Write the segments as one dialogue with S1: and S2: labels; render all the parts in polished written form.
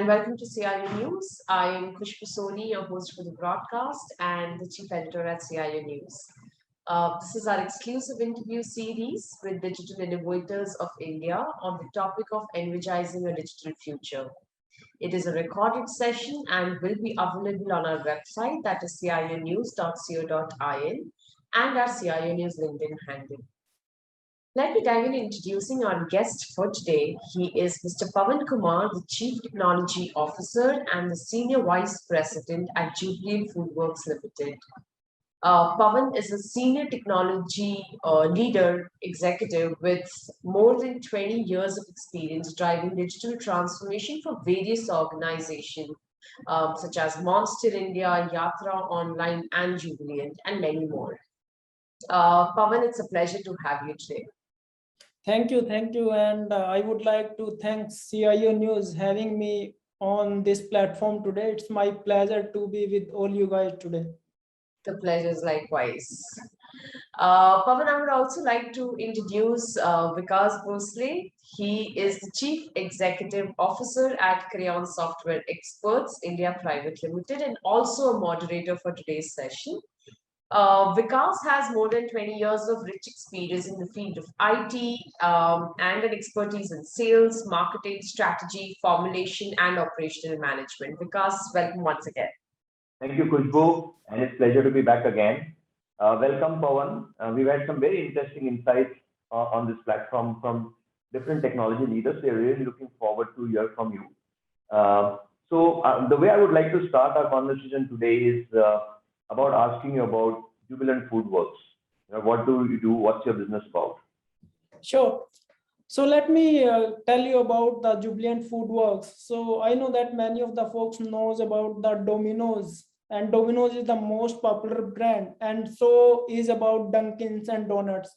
S1: welcome to CIO News. I am Khushbu Soni, your host for the broadcast and the chief editor at CIO News. This is our exclusive interview series with digital innovators of India on the topic of energizing a digital future. It is a recorded session and will be available on our website, that is cionews.co.in, and our CIO News LinkedIn handle. Let me dive in introducing our guest for today. He is Mr. Pawan Kumar, the Chief Technology Officer and the Senior Vice President at Jubilant Foodworks Limited. Pawan is a senior technology leader executive with more than 20 years of experience driving digital transformation for various organizations such as Monster India, Yatra Online, and Jubilant, and many more. Pawan, it's a pleasure to have you today.
S2: Thank you. And I would like to thank CIO News having me on this platform today. It's my pleasure to be with all you guys today.
S1: The pleasure is likewise. Pawan, I would also like to introduce Vikas Bhosle. He is the Chief Executive Officer at Crayon Software Experts India Private Limited and also a moderator for today's session. Vikas has more than 20 years of rich experience in the field of IT and an expertise in sales, marketing, strategy, formulation, and operational management. Vikas, welcome once again.
S3: Thank you, Khushbu, and it's a pleasure to be back again. Welcome, Pawan. We've had some very interesting insights on this platform from different technology leaders. We're really looking forward to hear from you. The way I would like to start our conversation today is about asking you about Jubilant Foodworks. What do you do? What's your business about?
S2: Sure. So let me tell you about the Jubilant Foodworks. So I know that many of the folks knows about the Domino's, and Domino's is the most popular brand, and so is about Dunkin's and Donuts.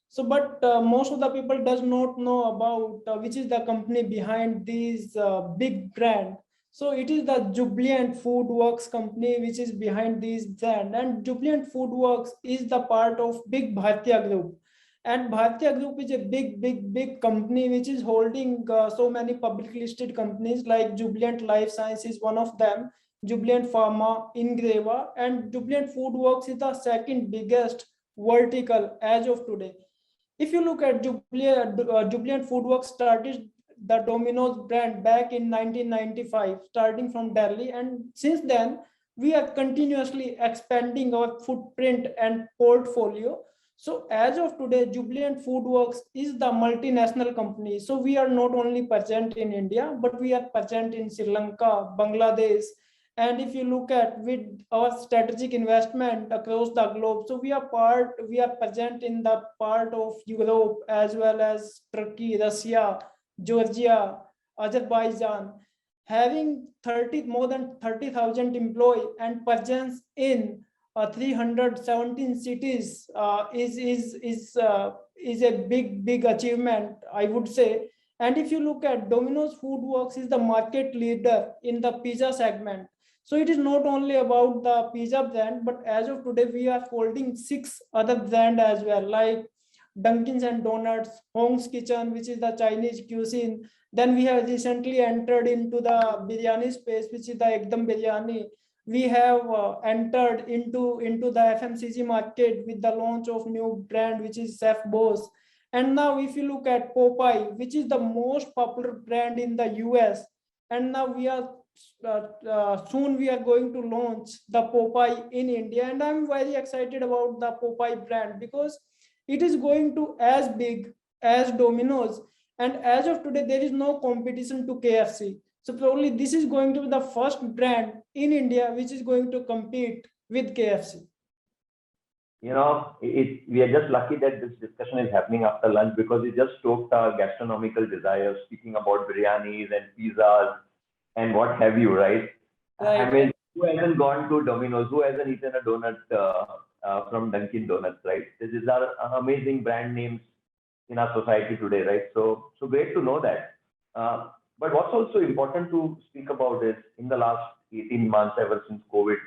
S2: So, but most of the people does not know about which is the company behind these big brand. So it is the Jubilant Foodworks company which is behind this brand, and Jubilant Foodworks is the part of big Bhartiya Group. And Bhartiya Group is a big company which is holding so many publicly listed companies like Jubilant Life Sciences, one of them, Jubilant Pharma, Ingreva, and Jubilant Foodworks is the second biggest vertical as of today. If you look at Jubilant Foodworks started the Domino's brand back in 1995, starting from Delhi, and since then we are continuously expanding our footprint and portfolio. So as of today, Jubilant Foodworks is the multinational company. So we are not only present in India, but we are present in Sri Lanka, Bangladesh. And if you look at with our strategic investment across the globe, so we are present in the part of Europe as well as Turkey, Russia, Georgia, Azerbaijan, having more than 30,000 employees and presence in 317 cities is a big achievement, I would say. And if you look at Domino's Foodworks is the market leader in the pizza segment. So it is not only about the pizza brand, but as of today we are holding 6 other brands as well, like Dunkin's and Donuts, Hong's Kitchen, which is the Chinese cuisine. Then we have recently entered into the biryani space, which is the Ekdam Biryani. We have entered into the FMCG market with the launch of new brand, which is Chef Boss. And now if you look at Popeye, which is the most popular brand in the US, and now we are soon we are going to launch the Popeye in India. And I'm very excited about the Popeye brand because it is going to as big as Domino's, and as of today there is no competition to KFC. So probably this is going to be the first brand in India which is going to compete with KFC.
S3: We are just lucky that this discussion is happening after lunch because it just stoked our gastronomical desires, speaking about biryanis and pizzas and what have you, right? I mean, who hasn't gone to Domino's? Who hasn't eaten a donut from Dunkin' Donuts, right? These are amazing brand names in our society today, right? So great to know that. But what's also important to speak about is in the last 18 months, ever since COVID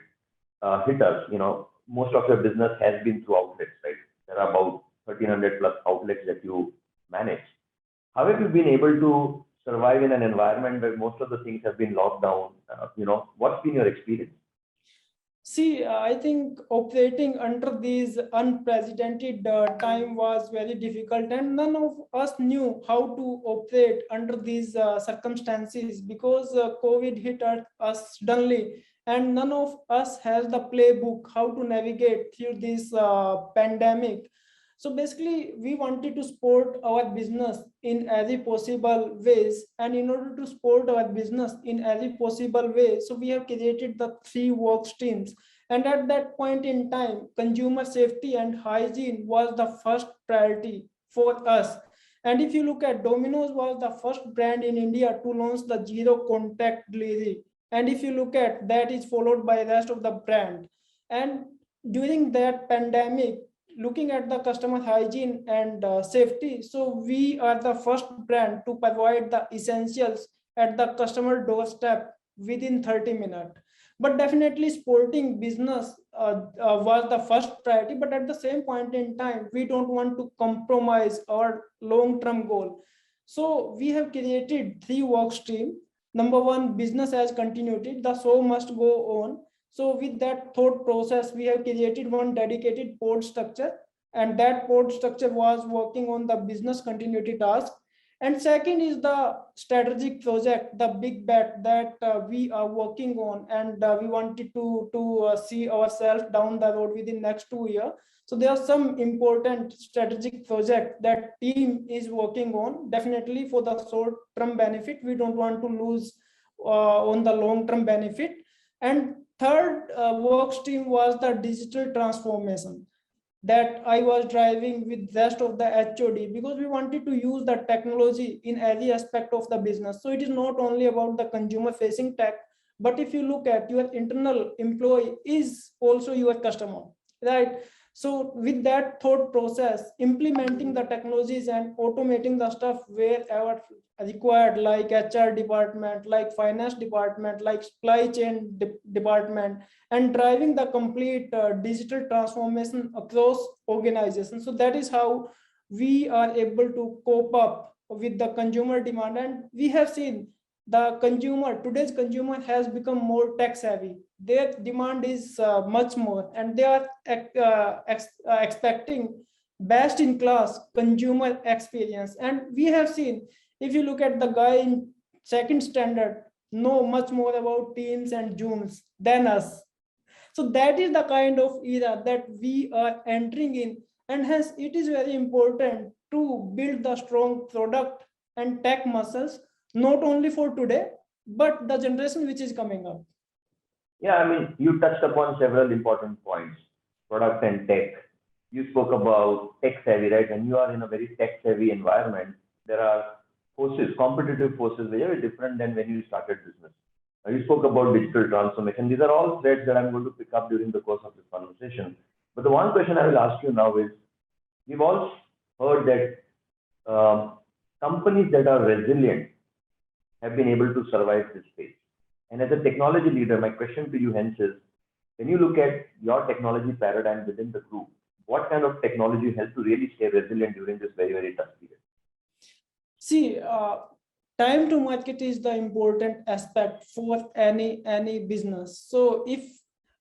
S3: hit us, most of your business has been through outlets, right? There are about 1,300 plus outlets that you manage. How have you been able to survive in an environment where most of the things have been locked down? What's been your experience?
S2: See, I think operating under these unprecedented time was very difficult, and none of us knew how to operate under these circumstances because COVID hit us suddenly, and none of us has the playbook how to navigate through this pandemic. So basically, we wanted to support our business in every possible ways, and in order to support our business in every possible way, so we have created the three work streams. And at that point in time, consumer safety and hygiene was the first priority for us. And if you look at Domino's was the first brand in India to launch the zero contact delivery. And if you look at that is followed by the rest of the brand. And during that pandemic, looking at the customer hygiene and safety, so we are the first brand to provide the essentials at the customer doorstep within 30 minutes. But definitely sporting business was the first priority, but at the same point in time we don't want to compromise our long-term goal. So we have created three work stream. Number one, business as continuity, the show must go on. So with that thought process, we have created one dedicated pod structure, and that pod structure was working on the business continuity task. And second is the strategic project, the big bet that we are working on, and we wanted to see ourselves down the road within next 2 years. So there are some important strategic project that team is working on, definitely for the short-term benefit. We don't want to lose on the long-term benefit. And third work stream was the digital transformation that I was driving with rest of the HOD, because we wanted to use the technology in every aspect of the business. So it is not only about the consumer facing tech, but if you look at your internal employee is also your customer, right? So with that thought process, implementing the technologies and automating the stuff wherever required, like HR department, like finance department, like supply chain department, and driving the complete digital transformation across organizations. So that is how we are able to cope up with the consumer demand. And we have seen the consumer, today's consumer has become more tech savvy. Their demand is much more, and they are expecting best in class consumer experience. And we have seen, if you look at the guy in second standard, know much more about Teams and Zooms than us. So that is the kind of era that we are entering in, and hence it is very important to build the strong product and tech muscles, not only for today, but the generation which is coming up.
S3: Yeah, I mean, you touched upon several important points, product and tech. You spoke about tech savvy, right? When you are in a very tech savvy environment, there are forces, competitive forces, very different than when you started business. You spoke about digital transformation. These are all threads that I'm going to pick up during the course of this conversation. But the one question I will ask you now is, we've all heard that companies that are resilient have been able to survive this phase. And as a technology leader, my question to you hence is, when you look at your technology paradigm within the group, what kind of technology helps to really stay resilient during this very, very tough period?
S2: See, time to market is the important aspect for any business. So if,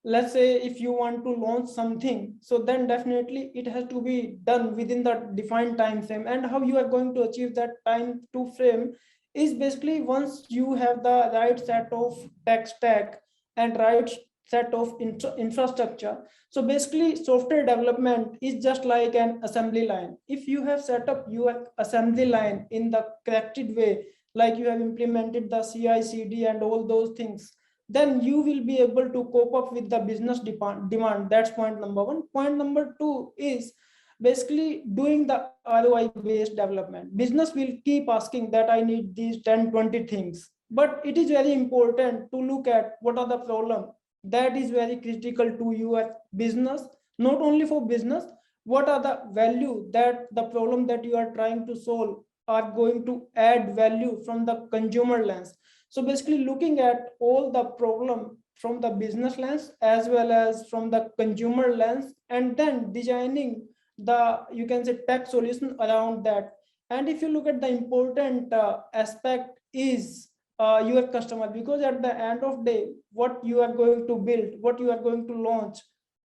S2: let's say, if you want to launch something, so then definitely it has to be done within the defined time frame. And how you are going to achieve that time to frame is basically once you have the right set of tech stack and right set of infrastructure. So basically software development is just like an assembly line. If you have set up your assembly line in the corrected way, like you have implemented the CI/CD and all those things, then you will be able to cope up with the business demand. That's point number one. Point number two is basically doing the ROI based development. Business will keep asking that I need these 10-20 things, but it is very important to look at what are the problem that is very critical to your business. Not only for business, what are the value that the problem that you are trying to solve are going to add value from the consumer lens. So basically looking at all the problem from the business lens as well as from the consumer lens, and then designing the, you can say, tech solution around that. And if you look at the important aspect is your customer, because at the end of day, what you are going to build, what you are going to launch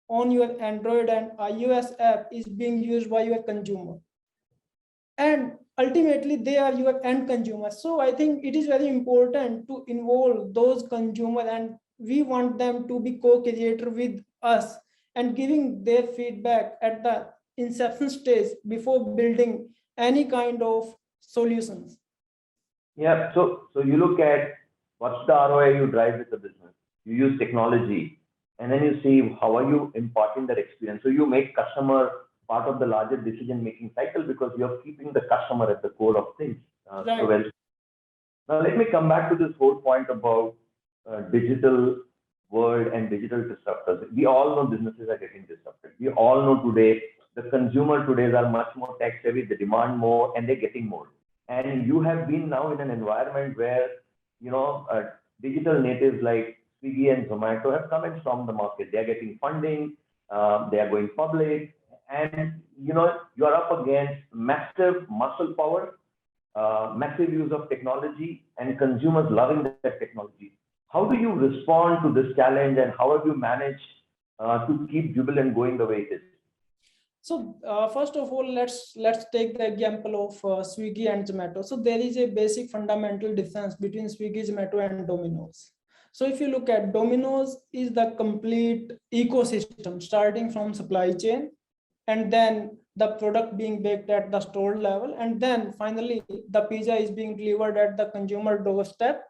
S2: on your Android and iOS app is being used by your consumer. And ultimately they are your end consumers. So I think it is very important to involve those consumers, and we want them to be co-creator with us and giving their feedback at the inception stage before building any kind of solutions.
S3: Yeah. So you look at what's the ROI you drive with the business. You use technology, and then you see how are you imparting that experience. So you make customer part of the larger decision-making cycle because you're keeping the customer at the core of things.
S2: Right.
S3: So well. Now let me come back to this whole point about digital world and digital disruptors. We all know businesses are getting disrupted. We all know today the consumer today are much more tech savvy. They demand more, and they're getting more. And you have been now in an environment where digital natives like Swiggy and Zomato have come and stormed the market. They are getting funding. They are going public, and you are up against massive muscle power, massive use of technology, and consumers loving that technology. How do you respond to this challenge, and how have you managed to keep Jubilant going the way it is?
S2: So first of all, let's take the example of Swiggy and Zomato. So there is a basic fundamental difference between Swiggy, Zomato, and Domino's. So if you look at Domino's is the complete ecosystem starting from supply chain, and then the product being baked at the store level, and then finally the pizza is being delivered at the consumer doorstep.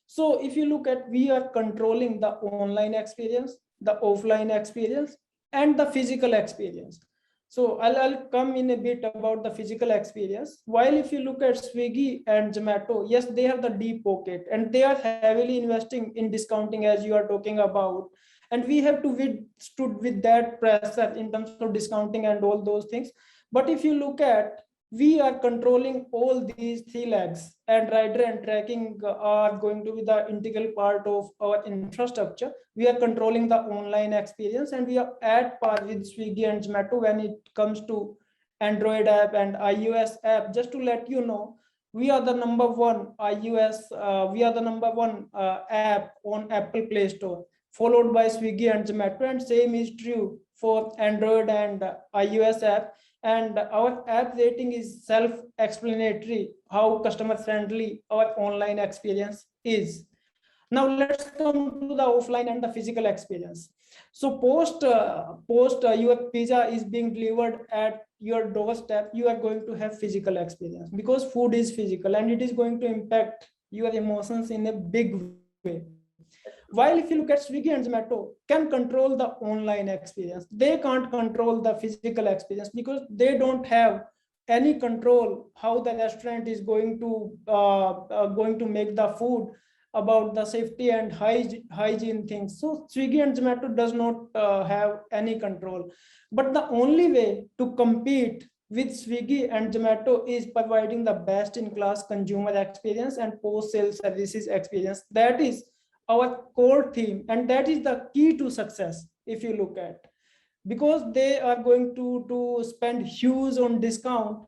S2: So if you look at, we are controlling the online experience, the offline experience, and the physical experience. So I'll come in a bit about the physical experience. While if you look at Swiggy and Zomato, yes, they have the deep pocket and they are heavily investing in discounting, as you are talking about. And we have to withstood with that pressure in terms of discounting and all those things. But if you look at, we are controlling all these three legs, and rider and tracking are going to be the integral part of our infrastructure. We are controlling the online experience, and we are at par with Swiggy and Zomato when it comes to Android app and iOS app. Just to let you know, we are the number one iOS, we are the number one app on Apple Play Store, followed by Swiggy and Zomato, and same is true for Android and iOS app. And our app rating is self-explanatory how customer friendly our online experience is. Now let's come to the offline and the physical experience. So post your pizza is being delivered at your doorstep, you are going to have physical experience, because food is physical and it is going to impact your emotions in a big way. While if you look at Swiggy and Zomato can control the online experience, they can't control the physical experience because they don't have any control how the restaurant is going to make the food, about the safety and hygiene things. So Swiggy and Zomato does not have any control. But the only way to compete with Swiggy and Zomato is providing the best in class consumer experience and post sales services experience. That is our core theme, and that is the key to success. If you look at, because they are going to spend huge on discount.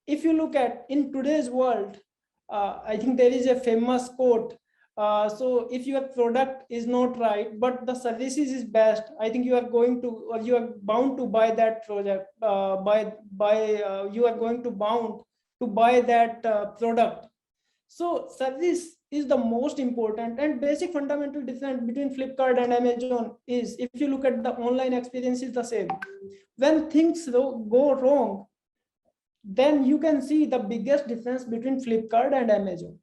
S2: If you look at in today's world, I think there is a famous quote, so if your product is not right but the services is best, I think you are going to, or you are bound to buy that project, you are going to bound to buy that product. So service is the most important, and basic fundamental difference between Flipkart and Amazon is, if you look at the online experience is the same. When things go wrong, then you can see the biggest difference between Flipkart and Amazon.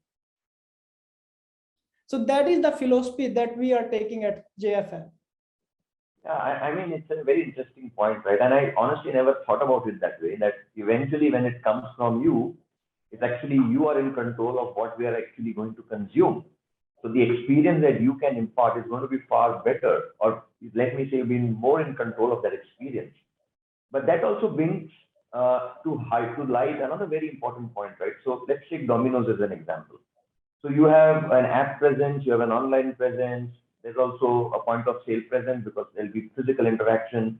S2: So that is the philosophy that we are taking at JFL.
S3: Yeah, I mean, it's a very interesting point, right? And I honestly never thought about it that way, that eventually when it comes from you, it's actually you are in control of what we are actually going to consume. So the experience that you can impart is going to be far better, or let me say, being more in control of that experience. But that also brings to light another very important point, right? So let's take Domino's as an example. So you have an app presence, you have an online presence. There's also a point of sale presence because there'll be physical interaction.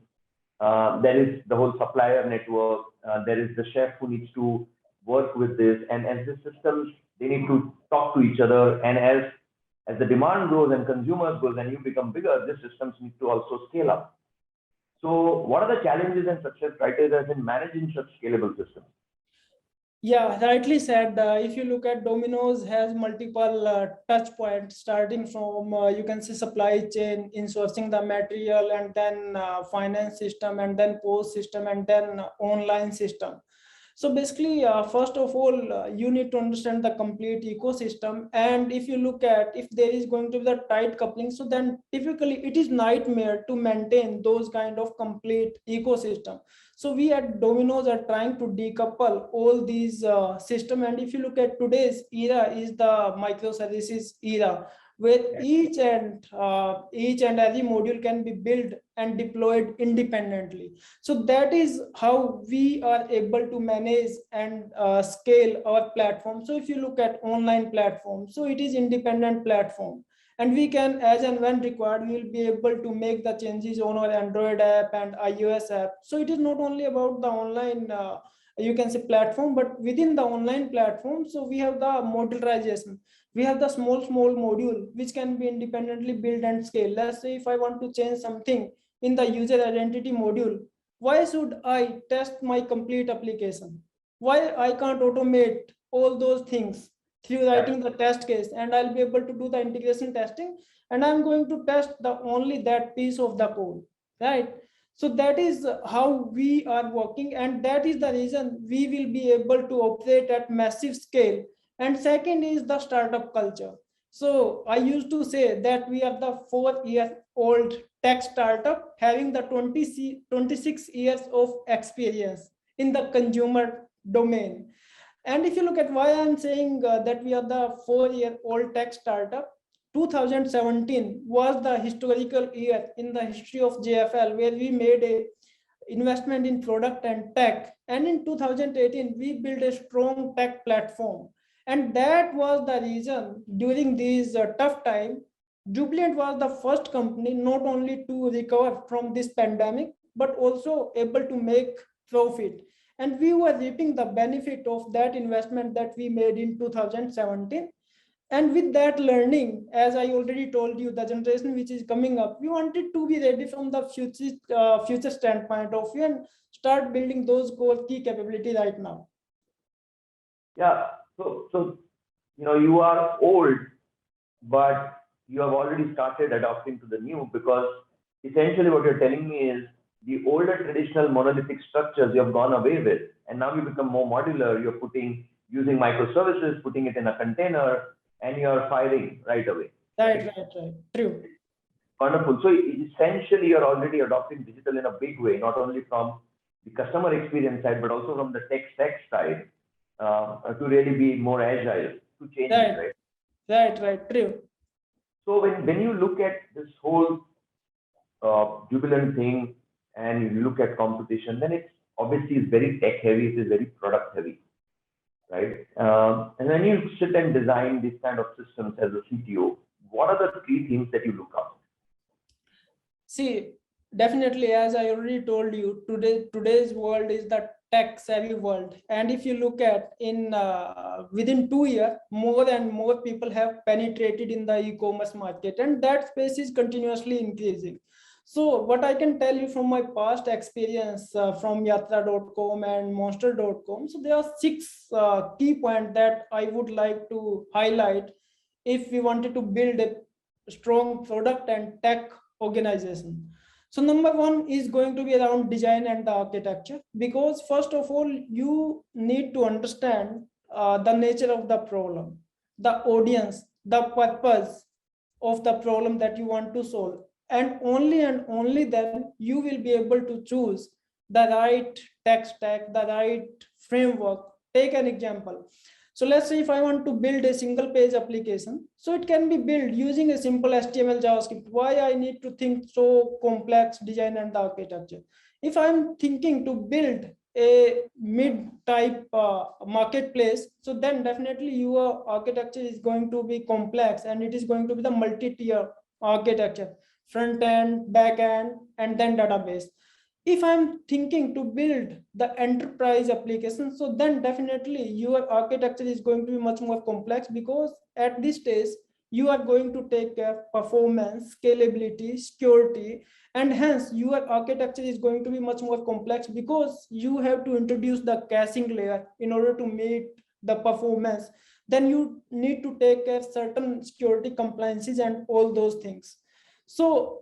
S3: There is the whole supplier network. There is the chef who needs to work with this, and the systems, they need to talk to each other. And as the demand grows and consumers grows and you become bigger, these systems need to also scale up. So what are the challenges and success criteria in managing such scalable systems?
S2: Yeah, rightly said. If you look at Domino's has multiple touch points, starting from you can see supply chain, in sourcing the material, and then finance system, and then post system, and then online system. So basically, first of all, you need to understand the complete ecosystem. And if you look at if there is going to be the tight coupling, so then typically it is nightmare to maintain those kind of complete ecosystem. So we at Domino's are trying to decouple all these system. And if you look at today's era is the microservices era, where each and every module can be built and deployed independently. So that is how we are able to manage and scale our platform. So if you look at online platform, so it is independent platform, and we can, as and when required, we will be able to make the changes on our Android app and iOS app. So it is not only about the online you can say platform, but within the online platform, so we have the modularization. We have the small module which can be independently built and scale. Let's say if I want to change something in the user identity module, why should I test my complete application? Why I can't automate all those things through writing the test case, and I'll be able to do the integration testing, and I'm going to test the only that piece of the code, right? So that is how we are working, and that is the reason we will be able to operate at massive scale. And second is the startup culture. So I used to say that we are the 4-year-old tech startup having the 26 years of experience in the consumer domain. And if you look at why I'm saying that we are the 4-year-old tech startup, 2017 was the historical year in the history of JFL where we made a investment in product and tech. And in 2018, we built a strong tech platform. And that was the reason during these tough time, Jubilant was the first company not only to recover from this pandemic, but also able to make profit. And we were reaping the benefit of that investment that we made in 2017. And with that learning, as I already told you, the generation which is coming up, we wanted to be ready from the future standpoint of view and start building those core key capabilities right now.
S3: Yeah, so you are old, but you have already started adopting to the new, because essentially what you're telling me is the older traditional monolithic structures you have gone away with, and now you become more modular. You're using microservices, putting it in a container, and you're firing right away.
S2: Right. True.
S3: Wonderful. So essentially, you're already adopting digital in a big way, not only from the customer experience side, but also from the tech stack side, to really be more agile to change it, right?
S2: Right. True.
S3: So when you look at this whole Jubilant thing and you look at competition, then it's obviously very tech heavy, it is very product heavy, right? And when you sit and design these kind of systems as a CTO, what are the three things that you look at?
S2: See, definitely, as I already told you, today's world is the tech savvy world. And if you look at within 2 years, more and more people have penetrated in the e-commerce market, and that space is continuously increasing. So what I can tell you from my past experience from Yatra.com and Monster.com, so there are 6 key points that I would like to highlight if we wanted to build a strong product and tech organization. So number 1 is going to be around design and the architecture, because first of all, you need to understand the nature of the problem, the audience, the purpose of the problem that you want to solve. And only then you will be able to choose the right tech stack, the right framework. Take an example. So let's say if I want to build a single page application, so it can be built using a simple HTML, JavaScript. Why I need to think so complex design and the architecture? If I'm thinking to build a mid-type marketplace, so then definitely your architecture is going to be complex, and it is going to be the multi-tier architecture, front end, back end, and then database. if I'm thinking to build the enterprise application, so then definitely your architecture is going to be much more complex, because at this stage, you are going to take care of performance, scalability, security, and hence your architecture is going to be much more complex, because you have to introduce the caching layer in order to meet the performance. Then you need to take care of certain security compliances and all those things. So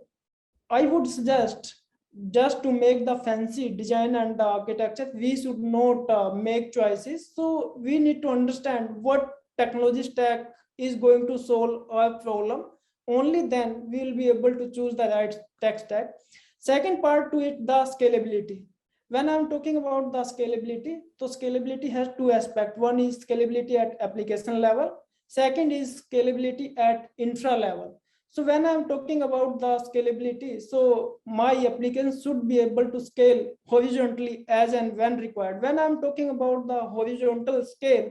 S2: I would suggest, just to make the fancy design and the architecture, we should not make choices. So we need to understand what technology stack is going to solve our problem. Only then we will be able to choose the right tech stack. Second part to it, the scalability. When I'm talking about the scalability, so scalability has two aspects. One is scalability at application level. Second is scalability at infra level. So when I'm talking about the scalability, so my application should be able to scale horizontally as and when required. When I'm talking about the horizontal scale,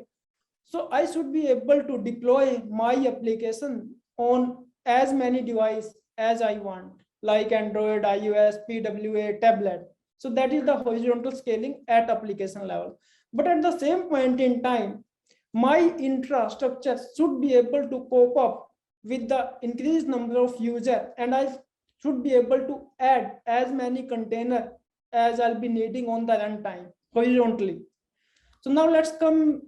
S2: so I should be able to deploy my application on as many devices as I want, like Android, iOS, PWA, tablet. So that is the horizontal scaling at application level. But at the same point in time, my infrastructure should be able to cope up with the increased number of users, and I should be able to add as many containers as I'll be needing on the runtime horizontally. So now let's come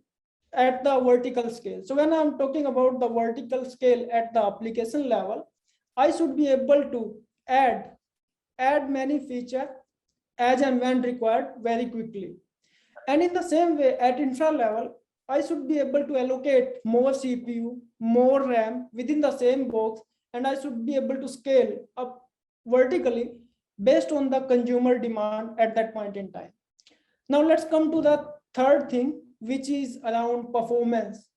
S2: at the vertical scale. So when I'm talking about the vertical scale at the application level, I should be able to add many features as and when required very quickly. And in the same way, at infra level, I should be able to allocate more CPU, more RAM within the same box, and I should be able to scale up vertically based on the consumer demand at that point in time. Now let's come to the third thing, which is around performance.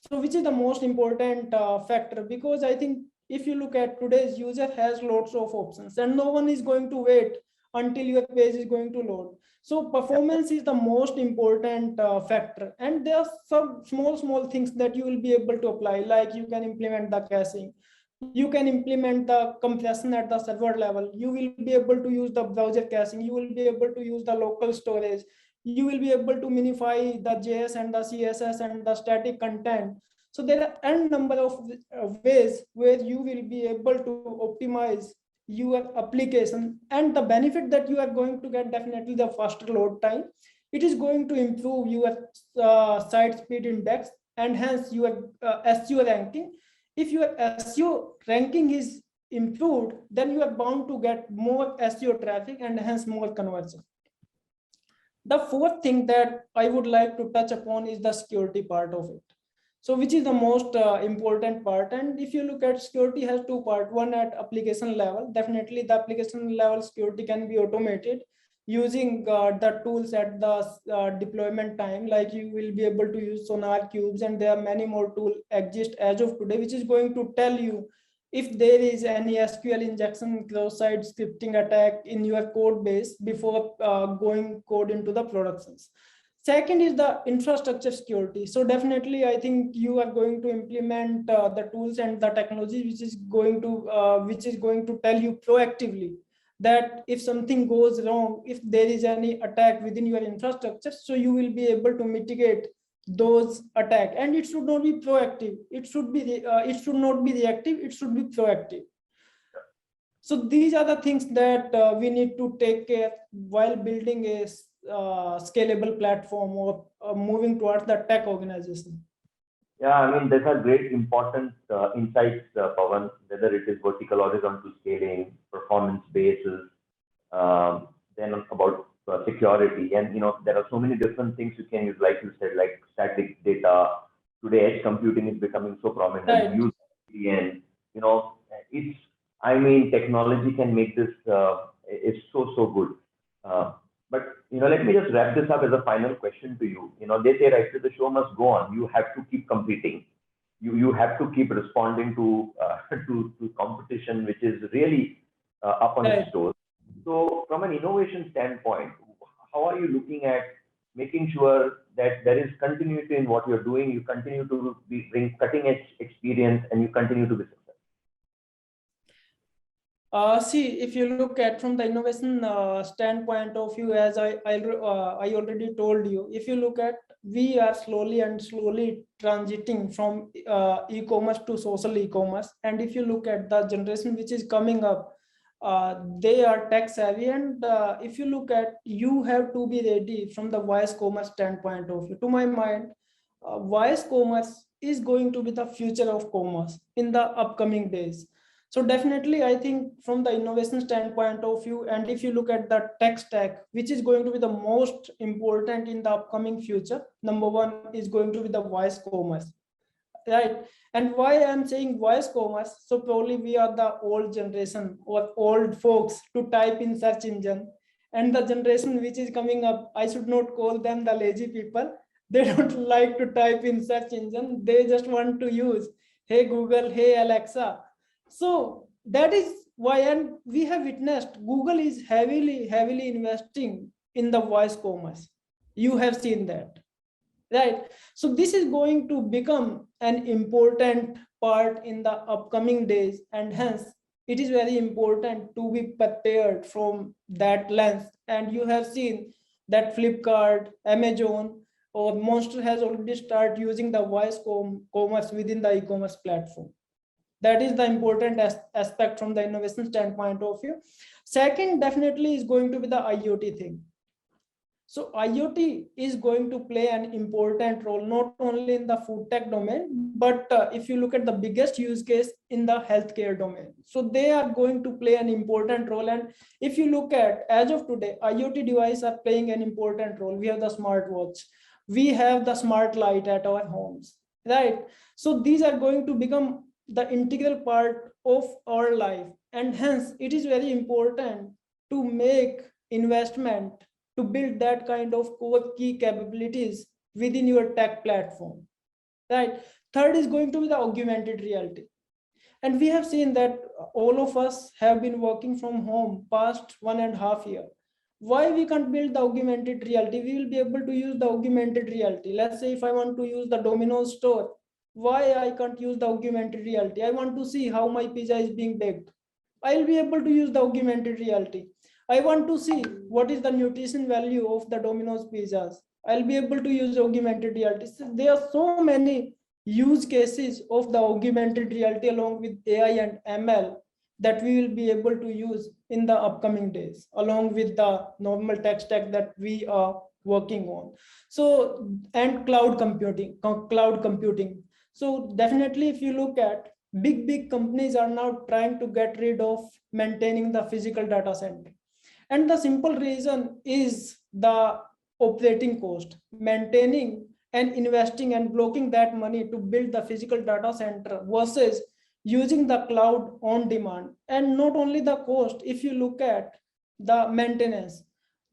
S2: So which is the most important factor, because I think if you look at today's user has lots of options and no one is going to wait until your page is going to load. So performance is the most important factor, and there are some small things that you will be able to apply, like you can implement the caching, you can implement the compression at the server level, you will be able to use the browser caching, you will be able to use the local storage, you will be able to minify the JS and the CSS and the static content. So there are n number of ways where you will be able to optimize your application, and the benefit that you are going to get, definitely the faster load time. It is going to improve your site speed index and hence your SEO ranking. If your SEO ranking is improved, then you are bound to get more SEO traffic and hence more conversion. The fourth thing that I would like to touch upon is the security part of it. So which is the most important part. And if you look at, security has two parts. One at application level, definitely the application level security can be automated using the tools at the deployment time. Like you will be able to use Sonar Cubes, and there are many more tools exist as of today, which is going to tell you if there is any SQL injection, cross-site scripting attack in your code base before going code into the productions. Second is the infrastructure security. So definitely, I think you are going to implement the tools and the technology which is going to tell you proactively that if something goes wrong, if there is any attack within your infrastructure, so you will be able to mitigate those attack. And it should not be proactive. It should not be reactive. It should be proactive. So these are the things that we need to take care while building a scalable platform or moving towards the tech organization.
S3: Yeah, I mean, these are great important insights, Pawan, whether it is vertical, horizontal scaling, performance bases, then about security. And, there are so many different things you can use, like you said, like static data. Today, edge computing is becoming so prominent.
S2: Right.
S3: Use VPN, technology can make this is so good. But let me just wrap this up as a final question to you. They say, right, so the show must go on. You have to keep competing. You have to keep responding to to competition, which is really up on its toes. So, from an innovation standpoint, how are you looking at making sure that there is continuity in what you're doing? You continue to bring cutting edge experience, and you continue to be successful.
S2: See, if you look at from the innovation standpoint of view, as I already told you, if you look at, we are slowly transiting from e-commerce to social e-commerce. And if you look at the generation which is coming up, they are tech savvy. And if you look at, you have to be ready from the voice commerce standpoint of view. To my mind, voice commerce is going to be the future of commerce in the upcoming days. So definitely, I think from the innovation standpoint of view, and if you look at the tech stack, which is going to be the most important in the upcoming future, number one is going to be the voice commerce, right? And why I'm saying voice commerce? So probably we are the old generation or old folks to type in search engine, and the generation which is coming up, I should not call them the lazy people. They don't like to type in search engine. They just want to use, hey Google, hey Alexa. So that is why, and we have witnessed Google is heavily investing in the voice commerce. You have seen that, right? So this is going to become an important part in the upcoming days, and hence it is very important to be prepared from that lens. And you have seen that Flipkart, Amazon, or Monster has already started using the voice commerce within the e-commerce platform. That is the important aspect from the innovation standpoint of view. Second, definitely is going to be the IoT thing. So IoT is going to play an important role, not only in the food tech domain, but if you look at the biggest use case in the healthcare domain. So they are going to play an important role. And if you look at, as of today, IoT devices are playing an important role. We have the smartwatch, we have the smart light at our homes, right? So these are going to become the integral part of our life. And hence it is very important to make investment to build that kind of core key capabilities within your tech platform, right? Third is going to be the augmented reality. And we have seen that all of us have been working from home past 1.5 years. Why we can't build the augmented reality? We will be able to use the augmented reality. Let's say if I want to use the Domino's store, why I can't use the augmented reality? I want to see how my pizza is being baked. I'll be able to use the augmented reality. I want to see what is the nutrition value of the Domino's pizzas. I'll be able to use augmented reality. So there are so many use cases of the augmented reality along with AI and ML that we will be able to use in the upcoming days, along with the normal tech stack that we are working on. So, and cloud computing. So definitely, if you look at, big companies are now trying to get rid of maintaining the physical data center. And the simple reason is the operating cost. Maintaining and investing and blocking that money to build the physical data center versus using the cloud on demand. And not only the cost, if you look at the maintenance,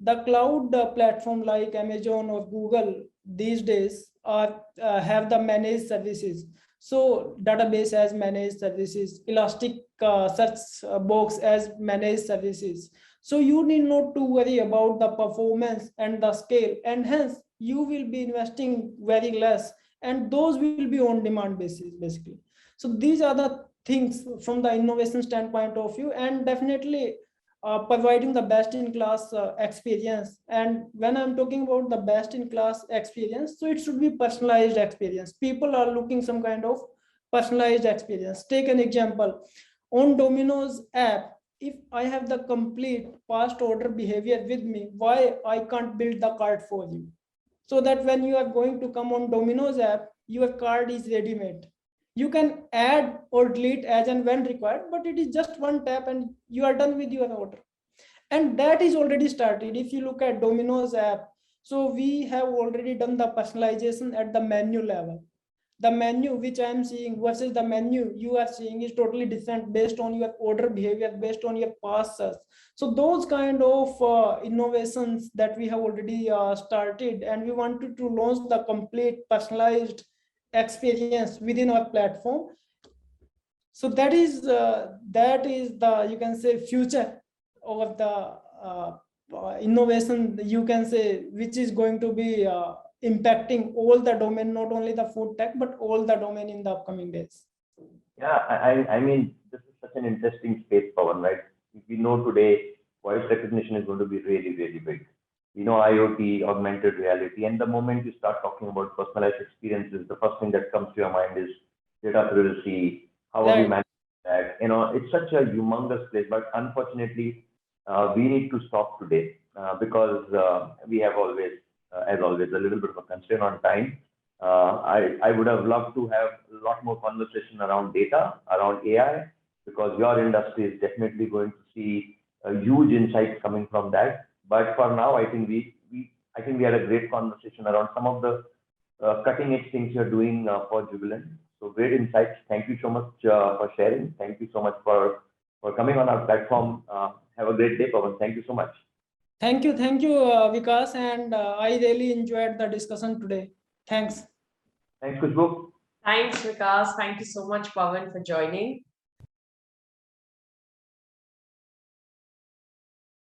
S2: the cloud platform like Amazon or Google these days have the managed services. So database as managed services, Elastic search box as managed services. So you need not to worry about the performance and the scale, and hence you will be investing very less, and those will be on demand basis basically. So these are the things from the innovation standpoint of view, and definitely providing the best in class experience. And when I'm talking about the best in class experience, so it should be personalized experience. People are looking some kind of personalized experience. Take an example on Domino's app. If I have the complete past order behavior with me, why I can't build the cart for you? So that when you are going to come on Domino's app, your card is ready-made. You can add or delete as and when required, but it is just one tap and you are done with your order. And that is already started. If you look at Domino's app, so we have already done the personalization at the menu level. The menu which I am seeing versus the menu you are seeing is totally different based on your order behavior, based on your past search. So those kind of innovations that we have already started, and we wanted to launch the complete personalized experience within our platform. So that is the, you can say, future of the innovation, you can say, which is going to be impacting all the domain, not only the food tech, but all the domain in the upcoming days.
S3: Yeah, I mean, this is such an interesting space, Pawan, right? we know today voice recognition is going to be really, really big. You know, IoT, augmented reality, and the moment you start talking about personalized experiences, the first thing that comes to your mind is data privacy. How are we
S2: Right.
S3: managing that? You know, it's such a humongous place, but unfortunately, we need to stop today because we have always, as always, a little bit of a constraint on time. I would have loved to have a lot more conversation around data, around AI, because your industry is definitely going to see huge insights coming from that. But for now, I think we had a great conversation around some of the cutting edge things you're doing for Jubilant. So great insights. Thank you so much for sharing. Thank you so much for coming on our platform. Have a great day, Pawan. Thank you so much.
S2: Thank you, Vikas, and I really enjoyed the discussion today. Thanks.
S3: Thanks, Kushbu.
S1: Thanks, Vikas. Thank you so much, Pawan, for joining.